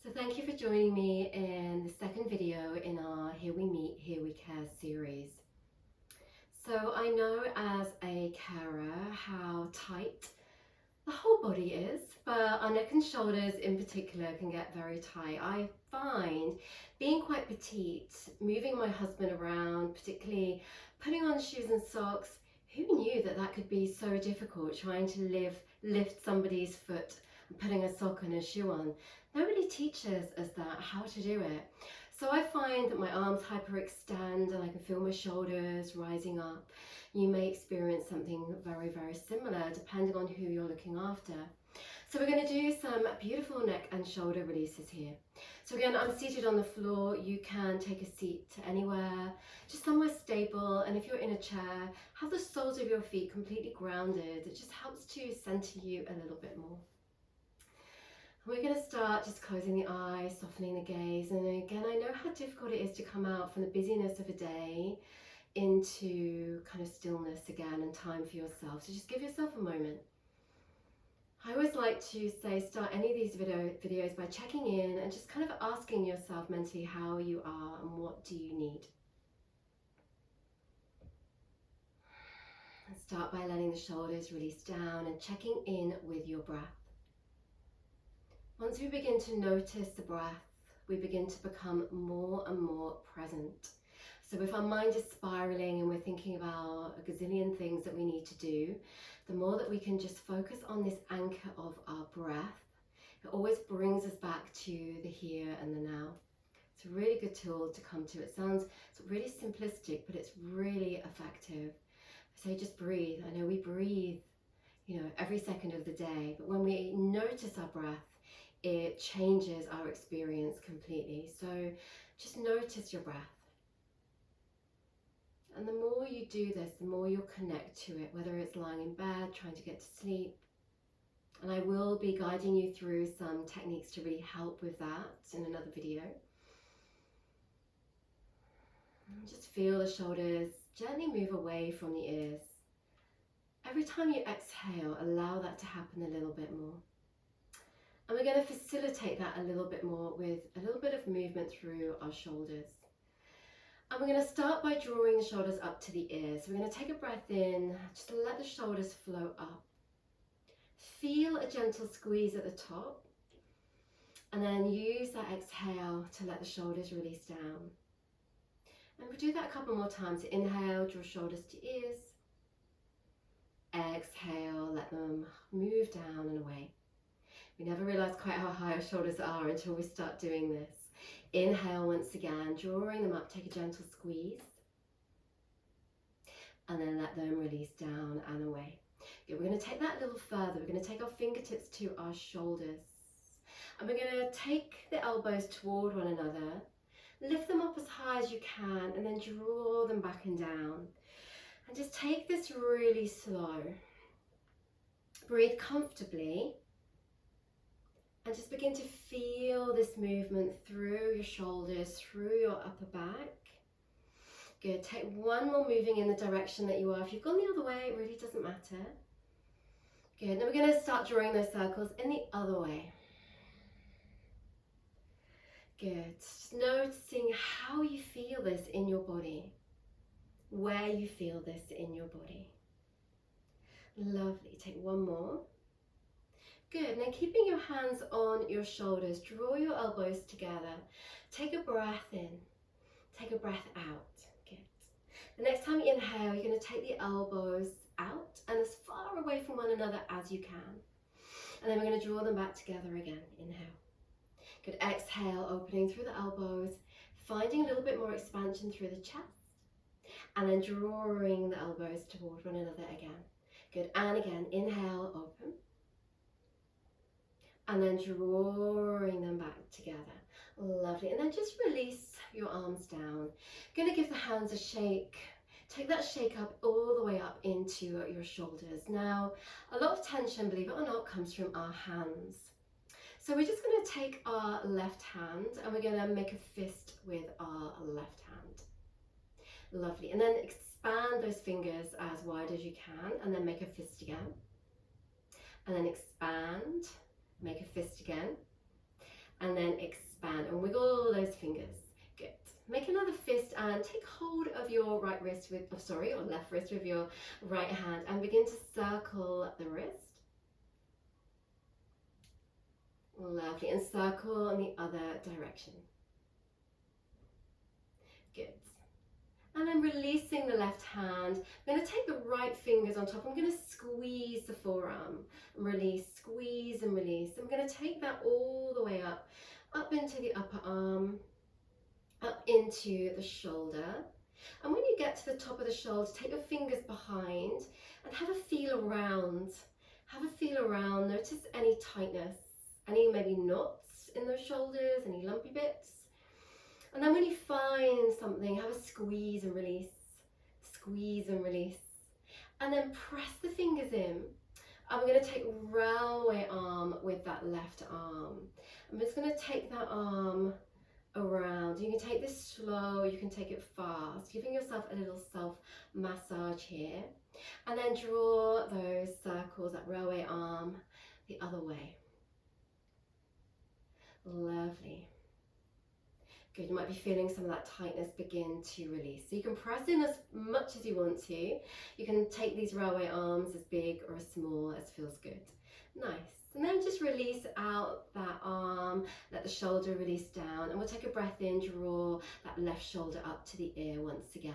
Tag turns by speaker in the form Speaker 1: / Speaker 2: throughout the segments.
Speaker 1: So thank you for joining me in the second video in our Here We Meet, Here We Care series. So I know as a carer how tight the whole body is, but our neck and shoulders in particular can get very tight. I find being quite petite, moving my husband around, particularly putting on shoes and socks, who knew that that could be so difficult, trying to lift somebody's foot and putting a sock and a shoe on. Nobody teaches us that, how to do it. So I find that my arms hyperextend and I can feel my shoulders rising up. You may experience something very, very similar depending on who you're looking after. So we're going to do some beautiful neck and shoulder releases here. So again, I'm seated on the floor. You can take a seat anywhere, just somewhere stable. And if you're in a chair, have the soles of your feet completely grounded. It just helps to center you a little bit more. We're going to start just closing the eyes, softening the gaze. And again, I know how difficult it is to come out from the busyness of a day into kind of stillness again and time for yourself. So just give yourself a moment. I always like to say start any of these videos by checking in and just kind of asking yourself mentally how you are and what do you need. And start by letting the shoulders release down and checking in with your breath. Once we begin to notice the breath, we begin to become more and more present. So if our mind is spiraling and we're thinking about a gazillion things that we need to do, the more that we can just focus on this anchor of our breath, it always brings us back to the here and the now. It's a really good tool to come to. It sounds really simplistic, but it's really effective. I say just breathe. I know we breathe, every second of the day, but when we notice our breath, it changes our experience completely. So just notice your breath. And the more you do this, the more you'll connect to it, whether it's lying in bed, trying to get to sleep. And I will be guiding you through some techniques to really help with that in another video. And just feel the shoulders gently move away from the ears. Every time you exhale, allow that to happen a little bit more. And we're going to facilitate that a little bit more with a little bit of movement through our shoulders. And we're going to start by drawing the shoulders up to the ears. So we're going to take a breath in, just to let the shoulders flow up. Feel a gentle squeeze at the top. And then use that exhale to let the shoulders release down. And we'll do that a couple more times. Inhale, draw shoulders to ears. Exhale, let them move down and away. We never realise quite how high our shoulders are until we start doing this. Inhale once again, drawing them up, take a gentle squeeze. And then let them release down and away. Okay, we're going to take that a little further. We're going to take our fingertips to our shoulders. And we're going to take the elbows toward one another. Lift them up as high as you can and then draw them back and down. And just take this really slow. Breathe comfortably. And just begin to feel this movement through your shoulders, through your upper back. Good. Take one more moving in the direction that you are. If you've gone the other way, it really doesn't matter. Good. Now we're going to start drawing those circles in the other way. Good. Just noticing how you feel this in your body. Where you feel this in your body. Lovely. Take one more. Good. Now keeping your hands on your shoulders, draw your elbows together. Take a breath in. Take a breath out. Good. The next time you inhale, you're going to take the elbows out and as far away from one another as you can. And then we're going to draw them back together again. Inhale. Good. Exhale, opening through the elbows, finding a little bit more expansion through the chest. And then drawing the elbows toward one another again. Good. And again, inhale, open. And then drawing them back together. Lovely. And then just release your arms down. Going to give the hands a shake. Take that shake up all the way up into your shoulders. Now, a lot of tension, believe it or not, comes from our hands. So we're just going to take our left hand and we're going to make a fist with our left hand. Lovely. And then expand those fingers as wide as you can and then make a fist again. And then expand. Make a fist again, and then expand and wiggle those fingers. Good. Make another fist and take hold of your right wrist with, or left wrist with your right hand and begin to circle the wrist. Lovely. And circle in the other direction. Good. And then releasing the left hand, I'm going to take the right fingers on top. I'm going to squeeze the forearm and release, squeeze and release. I'm going to take that all the way up into the upper arm, up into the shoulder. And when you get to the top of the shoulder, take your fingers behind and have a feel around. Have a feel around. Notice any tightness, any maybe knots in those shoulders, any lumpy bits. And then when you find something, have a squeeze and release, squeeze and release. And then press the fingers in. I'm going to take railway arm with that left arm. I'm just going to take that arm around. You can take this slow, you can take it fast, giving yourself a little self massage here. And then draw those circles, that railway arm, the other way. Lovely. Good, you might be feeling some of that tightness begin to release. So you can press in as much as you want to. You can take these railway arms as big or as small as feels good. Nice. And then just release out that arm, let the shoulder release down. And we'll take a breath in, draw that left shoulder up to the ear once again.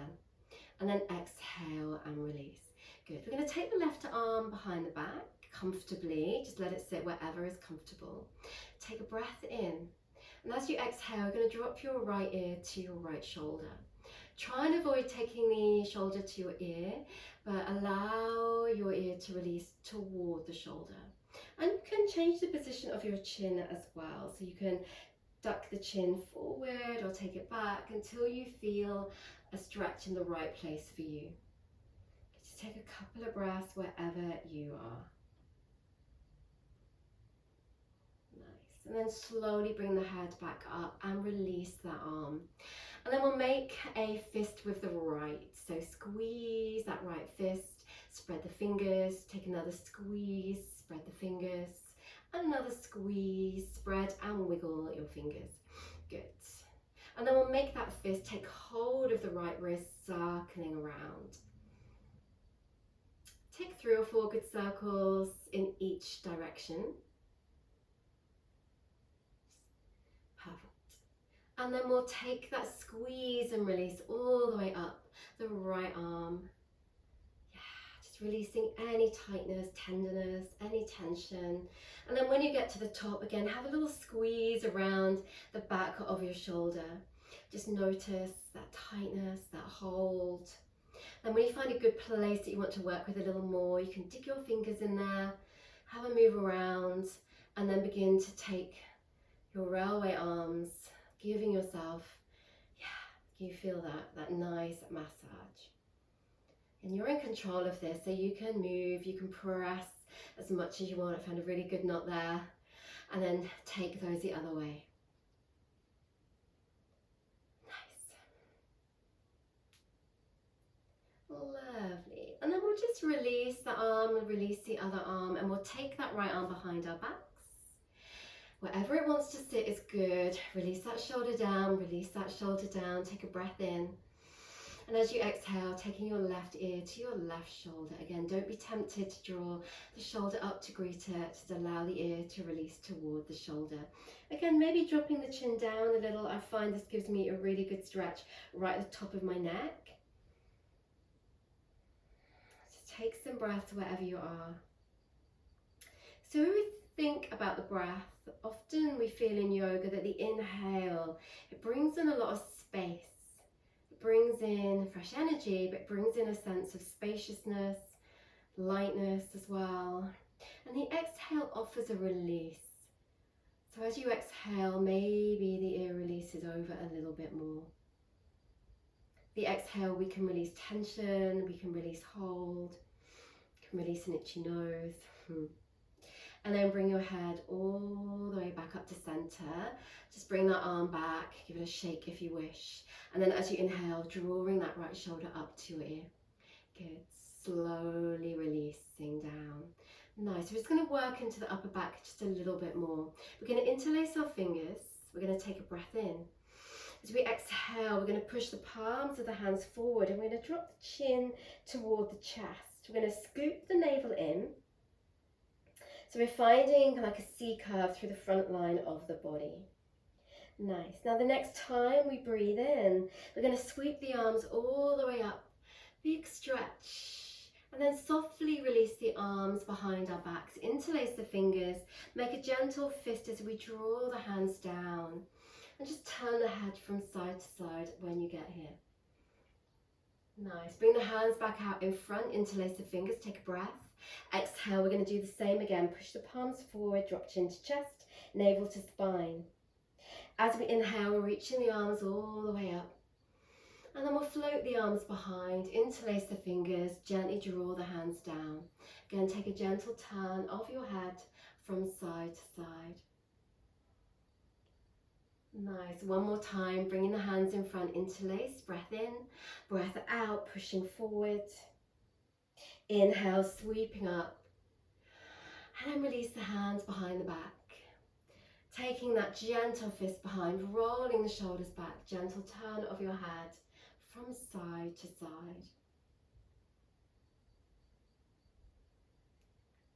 Speaker 1: And then exhale and release. Good. We're going to take the left arm behind the back comfortably. Just let it sit wherever is comfortable. Take a breath in. And as you exhale, you're going to drop your right ear to your right shoulder. Try and avoid taking the shoulder to your ear, but allow your ear to release toward the shoulder. And you can change the position of your chin as well. So you can duck the chin forward or take it back until you feel a stretch in the right place for you. Just take a couple of breaths wherever you are. And then slowly bring the head back up and release that arm. And then we'll make a fist with the right. So squeeze that right fist, spread the fingers, take another squeeze, spread the fingers, and another squeeze, spread and wiggle your fingers. Good. And then we'll make that fist take hold of the right wrist, circling around. Take 3 or 4 good circles in each direction. And then we'll take that squeeze and release all the way up the right arm. Yeah, just releasing any tightness, tenderness, any tension. And then when you get to the top, again, have a little squeeze around the back of your shoulder. Just notice that tightness, that hold. Then when you find a good place that you want to work with a little more, you can dig your fingers in there, have a move around, and then begin to take your railway arms, giving yourself, you feel that nice massage. And you're in control of this, so you can move, you can press as much as you want. I found a really good knot there. And then take those the other way. Nice. Lovely. And then we'll just release the arm and release the other arm, and we'll take that right arm behind our backs. Wherever it wants to sit is good. Release that shoulder down, release that shoulder down. Take a breath in. And as you exhale, taking your left ear to your left shoulder. Again, don't be tempted to draw the shoulder up to greet it. Just allow the ear to release toward the shoulder. Again, maybe dropping the chin down a little. I find this gives me a really good stretch right at the top of my neck. Just take some breaths wherever you are. So when we think about the breath, often we feel in yoga that the inhale, it brings in a lot of space. It brings in fresh energy, but it brings in a sense of spaciousness, lightness as well. And the exhale offers a release. So as you exhale, maybe the ear releases over a little bit more. The exhale, we can release tension, we can release hold, we can release an itchy nose. And then bring your head all the way back up to center. Just bring that arm back, give it a shake if you wish. And then as you inhale, drawing that right shoulder up to your ear. Good. Slowly releasing down. Nice. We're just going to work into the upper back just a little bit more. We're going to interlace our fingers. We're going to take a breath in. As we exhale, we're going to push the palms of the hands forward and we're going to drop the chin toward the chest. We're going to scoop the navel in. So we're finding like a C curve through the front line of the body. Nice. Now the next time we breathe in, we're going to sweep the arms all the way up. Big stretch. And then softly release the arms behind our backs. Interlace the fingers. Make a gentle fist as we draw the hands down. And just turn the head from side to side when you get here. Nice. Bring the hands back out in front. Interlace the fingers. Take a breath. Exhale. We're going to do the same again. Push the palms forward. Drop chin to chest. Navel to spine. As we inhale, we're reaching the arms all the way up. And then we'll float the arms behind, interlace the fingers, gently draw the hands down. Again, take a gentle turn of your head from side to side. Nice. One more time, bringing the hands in front, interlace, breath in, breath out, pushing forward. Inhale, sweeping up. And then release the hands behind the back. Taking that gentle fist behind, rolling the shoulders back, gentle turn of your head from side to side.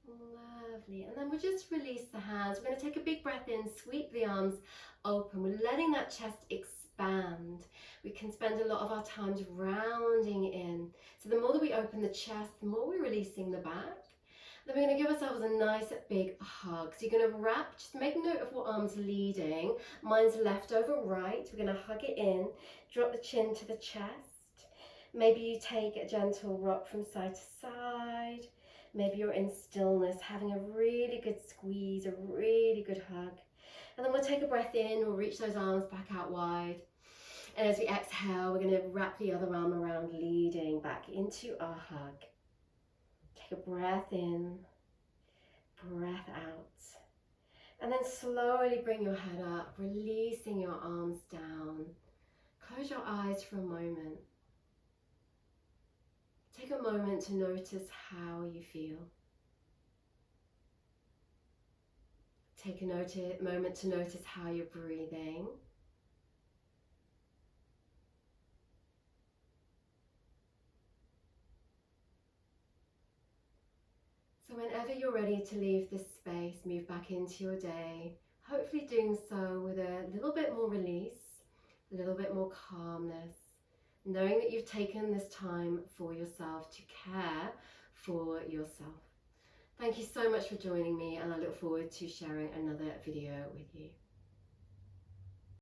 Speaker 1: Lovely. And then we'll just release the hands. We're going to take a big breath in, sweep the arms open. We're letting that chest expand. We can spend a lot of our time rounding in. So the more that we open the chest, the more we're releasing the back. Then we're going to give ourselves a nice big hug. So you're going to wrap, just make note of what arm's leading. Mine's left over right. We're going to hug it in, drop the chin to the chest. Maybe you take a gentle rock from side to side. Maybe you're in stillness, having a really good squeeze, a really good hug. And then we'll take a breath in, we'll reach those arms back out wide. And as we exhale, we're going to wrap the other arm around, leading back into our hug. Take a breath in, breath out. And then slowly bring your head up, releasing your arms down. Close your eyes for a moment. Take a moment to notice how you feel. Take a moment to notice how you're breathing. So whenever you're ready to leave this space, move back into your day, hopefully doing so with a little bit more release, a little bit more calmness, knowing that you've taken this time for yourself to care for yourself. Thank you so much for joining me, and I look forward to sharing another video with you.